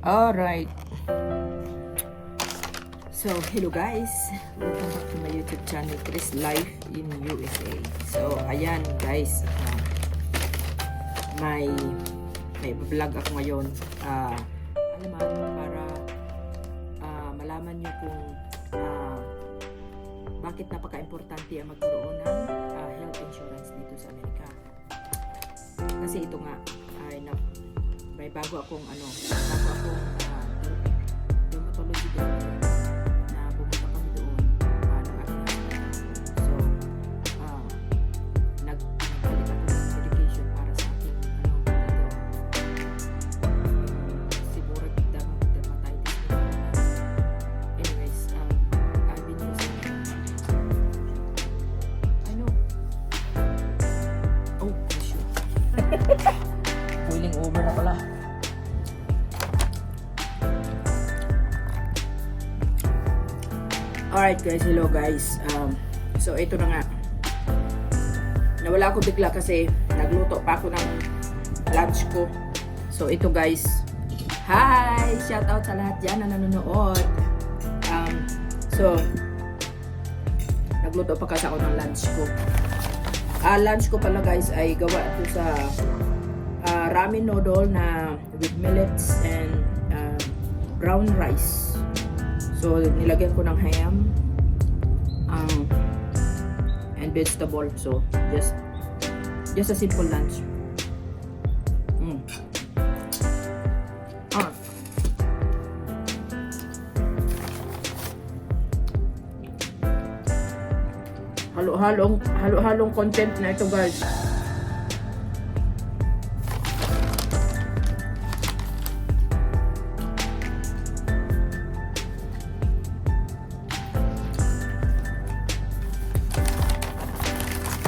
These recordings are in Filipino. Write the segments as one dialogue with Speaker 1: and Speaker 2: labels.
Speaker 1: Alright. So, hello guys. Welcome back to my YouTube channel, Chris Life in USA. So, ayan guys. May vlog ako ngayon. Alaman, para malaman nyo kung bakit napaka-importante ang magkaroon ng health insurance dito sa Amerika. Kasi ito nga, may bago akong dermatology doctor na pumunta kami doon ng aking so nagpalit ako ng medication para sa aking seborrheic dermatitis. Anyways, I've been using shoot boiling over na pala. Alright guys, hello guys. So ito na nga. Nawala ako bigla kasi nagluto pa ako ng lunch ko. So ito guys. Hi! Shout out sa lahat dyan na nanonood. So nagluto pa kasi ako ng lunch ko. Lunch ko pala guys ay gawa ito sa ramen noodle na with millets and brown rice. So, nilagyan ko ng ham and vegetable. So, just a simple lunch. Halo-halong content na ito guys.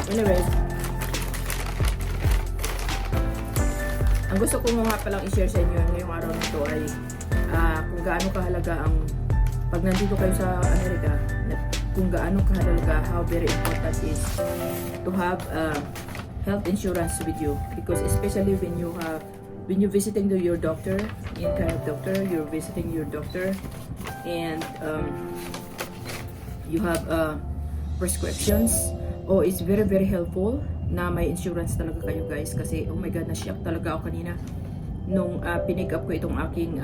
Speaker 1: Anyways, ang gusto ko nga palang i-share sa inyo ngayong araw nito ay kung gaano kahalaga ang pag nandito kayo sa Amerika, kung gaano kahalaga, how very important is to have health insurance with you, because especially when you visiting your doctor, in kind of doctor, you're visiting your doctor and you have prescriptions. Oh, it's very very helpful na may insurance talaga kayo guys, kasi oh my god, na-shock talaga ako kanina nung pinick up ko itong aking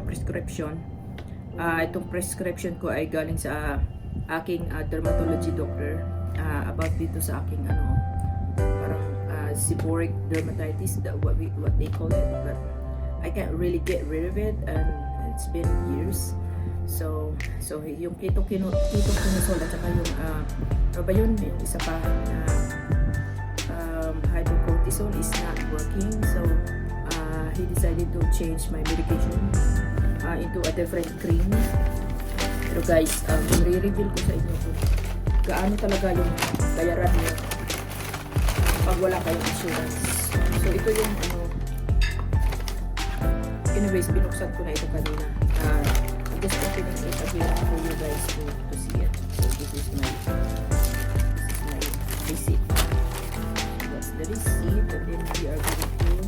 Speaker 1: prescription. Itong prescription ko ay galing sa aking dermatology doctor about dito sa aking parang seborrheic dermatitis, what they call it, but I can't really get rid of it and it's been years. So yung ketoconazole at saka yung yung isa pa hydrocortisone is not working, so he decided to change my medication into a different cream. Pero guys, i-reveal ko sa inyo kung gaano talaga yung bayaran niyo pag wala kayong insurance. So ito yung anyways, binuksan ko na ito kanina. Just opening it again for you guys to see it. So this is my receipt. That's the receipt, and then we are going to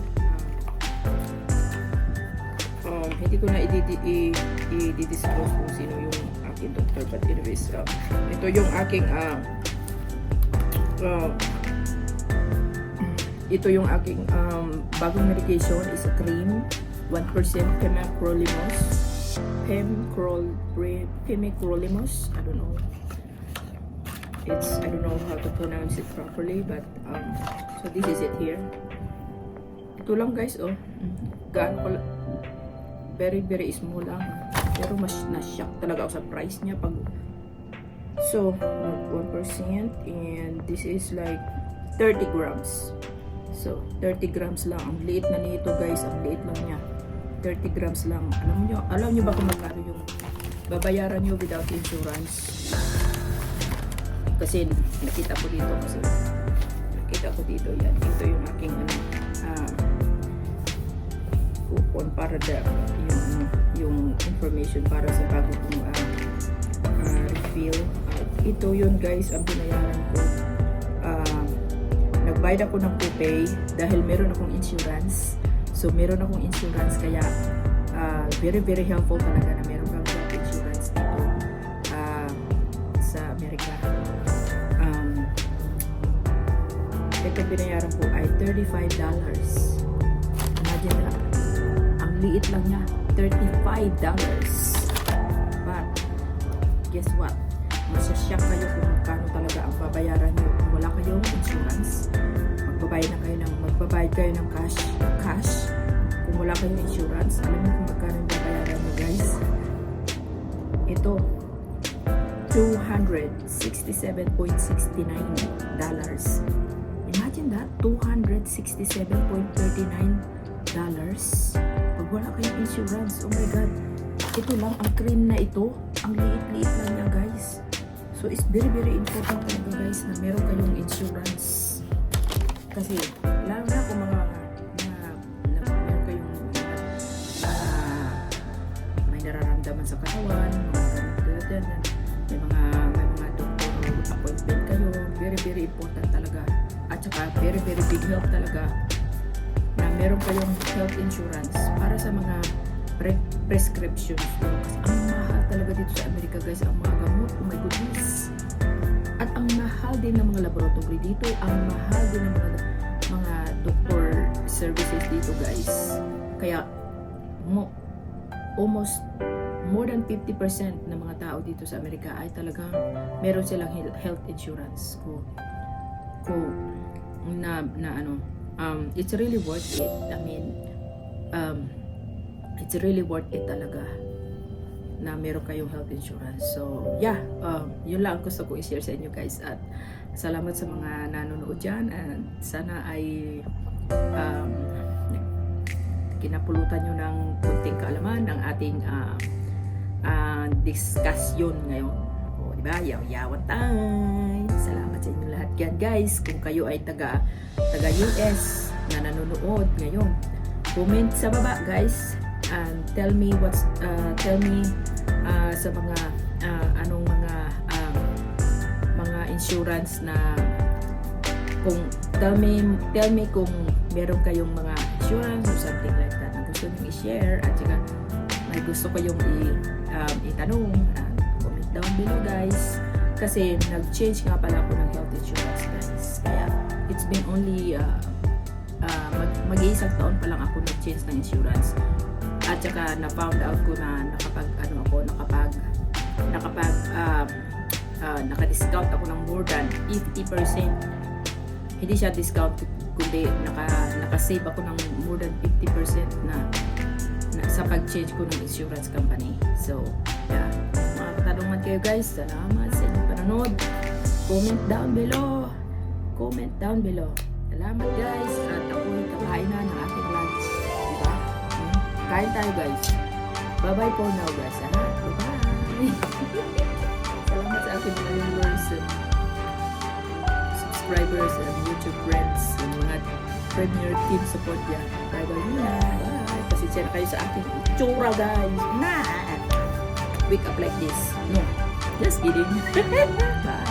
Speaker 1: hindi ko na i-disclose kung sino yung aking doctor, but anyways, ito yung aking bagong medication is a cream, 1% pimecrolimus. I don't know how to pronounce it properly, but so this is it here. Ito lang guys, gaano ko, very very small lang, pero mas na-shock talaga ako sa price niya pag so 1%, and this is like 30 grams. So 30 grams lang, ang liit na nito guys, ang liit lang niya, 30 grams lang. Alam nyo ba kung magkano yung babayaran nyo without insurance? Kasi nakita ko dito, yan, ito yung aking coupon para yung information para sa bago kong refill. Ito yun guys, ang binayaran ko. Nagbayad ako ng copay dahil meron akong insurance. So meron akong insurance, kaya very very helpful talaga na meron kang health insurance dito sa Amerika. Ito binayaran ko ay $35. Imagine na, ang liit lang niya, $35. But guess what? Masasyak kayo kung magkano talaga ang babayaran nyo kung wala kayong insurance. Magbabayad kayo ng cash. Kung wala kayong insurance, alam mo kung magkano ang babayaran nyo, guys? Ito, $267.69. Imagine that, $267.39. Pag wala kayong insurance, oh my God. Ito lang, ang cream na ito, ang liit-liit lang niya, guys. So, it's very, very important talaga, guys, na meron kayong insurance. Kasi, lalo na kung meron kayong may nararamdaman sa katawan, may mga doctor appointment kayo, very, very important talaga. At saka, very, very big help talaga na meron kayong health insurance para sa mga prescriptions. Kasi ang mahal talaga dito sa Amerika, guys, ang mga gamot, oh my goodness. At ang mahal din ng mga laboratory dito, ang mahal din ng mga doctor services dito, guys. Kaya almost more than 50% ng mga tao dito sa Amerika ay talagang meron silang health insurance. It's really worth it. I mean, it's really worth it talaga na meron kayong health insurance. So, yeah, yun lang gusto ko i-share sa inyo, guys. At salamat sa mga nanonood dyan. And sana ay kinapulutan nyo ng kunting kaalaman ng ating discussion ngayon. O, diba? Yaw-yawan time. Salamat sa inyo lahat yan, guys. Kung kayo ay taga US na nanonood ngayon, comment sa baba, guys. And tell me sa mga anong mga insurance na tell me kung meron kayong mga insurance or something like that na gusto niyo i-share, at saka may gusto kayong itanong, comment down below, guys, kasi nag-change nga pala ako ng health insurance, guys. Kaya it's been only mag-iisang taon pa lang ako nag-change ng insurance. At saka na-found out ko na naka-discount ako ng more than 50%. Hindi siya discount, kundi naka-save ako ng more than 50% na sa pag-change ko ng insurance company. So, yeah. Mga katanungan kayo, guys. Salamat sa inyong panonood. Comment down below. Salamat, guys. At ako'y kakain na ng aking lunch. Diba? Kain tayo, guys. Bye-bye for now, guys. Bye-bye. Salamat sa aking viewers, subscribers, and YouTube friends, and mga premier team support niya. Bye-bye muna. Bye. Pasensya na kayo sa aking itsura, guys. Wake up like this. No. Just kidding. Bye.